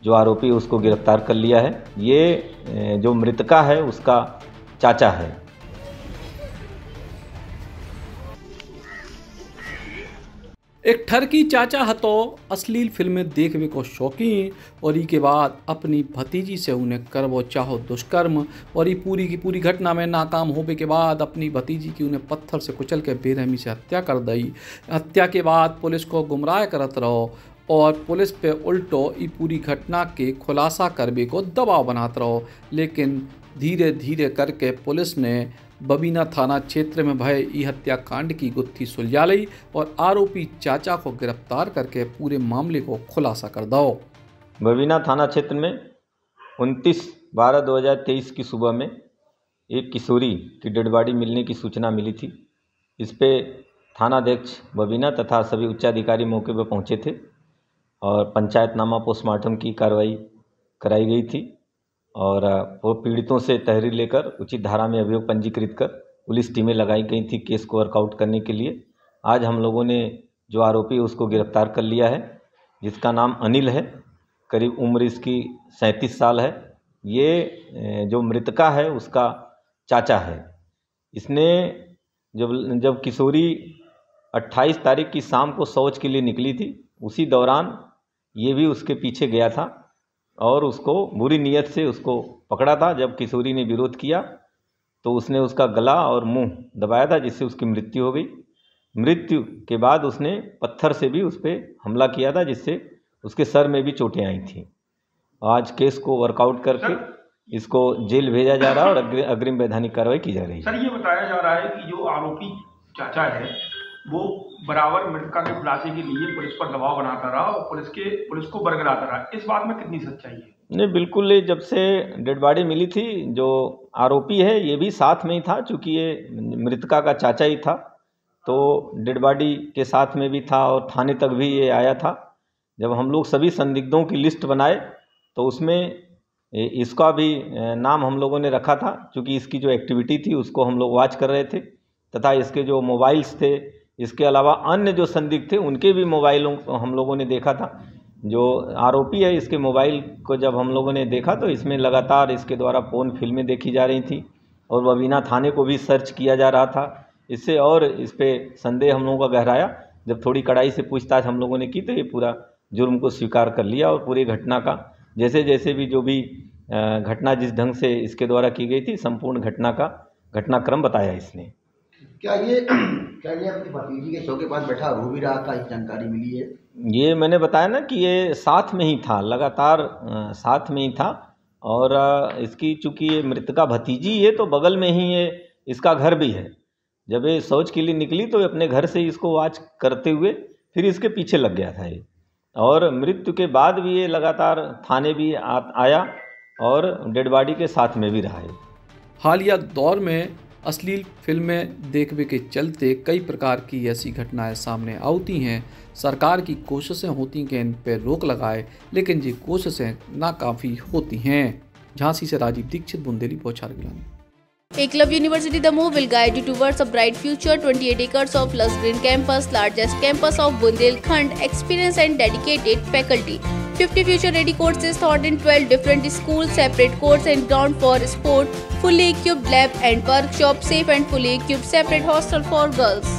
जो आरोपी उसको गिरफ्तार कर लिया है। ये जो मृतका है उसका चाचा है। एक ठरकी चाचा हतो अश्लील फिल्में देखने को शौकीन और ई के बाद अपनी भतीजी से उन्हें करवो चाहो दुष्कर्म और ये पूरी की पूरी घटना में नाकाम होने के बाद अपनी भतीजी की उन्हें पत्थर से कुचल के बेरहमी से हत्या कर दी। हत्या के बाद पुलिस को गुमराह करत रहो और पुलिस पे उल्टो ई पूरी घटना के खुलासा करने को दबाव बनाते रहो, लेकिन धीरे धीरे करके पुलिस ने बबीना थाना क्षेत्र में भय ई हत्याकांड की गुत्थी सुलझा ली और आरोपी चाचा को गिरफ्तार करके पूरे मामले को खुलासा कर दो। बबीना थाना क्षेत्र में 29/12/2023 की सुबह में एक किशोरी की डेड बॉडी मिलने की सूचना मिली थी। इस पे थानाध्यक्ष बबीना तथा सभी उच्चाधिकारी मौके पर पहुंचे थे और पंचायतनामा पोस्टमार्टम की कार्रवाई कराई गई थी और वो पीड़ितों से तहरीर लेकर उचित धारा में अभियोग पंजीकृत कर पुलिस टीमें लगाई गई थी केस को वर्कआउट करने के लिए। आज हम लोगों ने जो आरोपी है उसको गिरफ्तार कर लिया है, जिसका नाम अनिल है। करीब उम्र इसकी 37 साल है। ये जो मृतका है उसका चाचा है। इसने जब किशोरी 28 तारीख की शाम को शौच के लिए निकली थी, उसी दौरान ये भी उसके पीछे गया था और उसको बुरी नीयत से उसको पकड़ा था। जब किशोरी ने विरोध किया तो उसने उसका गला और मुंह दबाया था, जिससे उसकी मृत्यु हो गई। मृत्यु के बाद उसने पत्थर से भी उस पर हमला किया था, जिससे उसके सर में भी चोटें आई थी। आज केस को वर्कआउट करके इसको जेल भेजा जा रहा है और अग्रिम वैधानिक कार्रवाई की जा रही है। सर, ये बताया जा रहा है कि जो आरोपी चाचा है वो बराबर मृतका के खुलासे के लिए पुलिस पर दबाव बनाता रहा और पुलिस को बरगलाता रहा। इस बात में कितनी सच्चाई है? नहीं, बिल्कुल। जब से डेड बॉडी मिली थी, जो आरोपी है ये भी साथ में ही था, चूँकि ये मृतका का चाचा ही था तो डेड बॉडी के साथ में भी था और थाने तक भी ये आया था। जब हम लोग सभी संदिग्धों की लिस्ट बनाए तो उसमें इसका भी नाम हम लोगों ने रखा था, क्योंकि इसकी जो एक्टिविटी थी उसको हम लोग वॉच कर रहे थे तथा इसके जो मोबाइल्स थे, इसके अलावा अन्य जो संदिग्ध थे उनके भी मोबाइलों को हम लोगों ने देखा था। जो आरोपी है इसके मोबाइल को जब हम लोगों ने देखा तो इसमें लगातार इसके द्वारा फ़ोन फिल्में देखी जा रही थी और बबीना थाने को भी सर्च किया जा रहा था। इससे और इस पर संदेह हम लोगों का गहराया। जब थोड़ी कड़ाई से पूछताछ हम लोगों ने की तो ये पूरा जुर्म को स्वीकार कर लिया और पूरी घटना का जैसे जैसे भी जो भी घटना जिस ढंग से इसके द्वारा की गई थी, संपूर्ण घटना का घटनाक्रम बताया इसने। क्या ये अपनी भतीजी के शो के पास बैठा रो भी रहा था, इस जानकारी मिली है? ये मैंने बताया ना कि ये साथ में ही था, लगातार साथ में ही था और इसकी चूँकि ये मृतका भतीजी है तो बगल में ही ये इसका घर भी है। जब ये शौच के लिए निकली तो अपने घर से इसको वॉच करते हुए फिर इसके पीछे लग गया था ये, और मृत्यु के बाद भी ये लगातार थाने भी आया और डेड बॉडी के साथ में भी रहा है। हालिया दौर में अश्लील फिल्में देखने के चलते कई प्रकार की ऐसी घटनाएं सामने आती हैं। सरकार की कोशिशें होती हैं कि इन पर रोक लगाए, लेकिन ये कोशिशें नाकाफी होती हैं। झांसी से राजीव दीक्षित, बुंदेली बौछार Gilani. Eklavya University Damoh will guide you towards a bright future. 28 acres of lush green campus, largest campus of Bundelkhand, experienced and dedicated faculty. 50 future-ready courses taught in 12 different schools, separate courts and ground for sport, fully equipped lab and workshop, safe and fully equipped separate hostel for girls.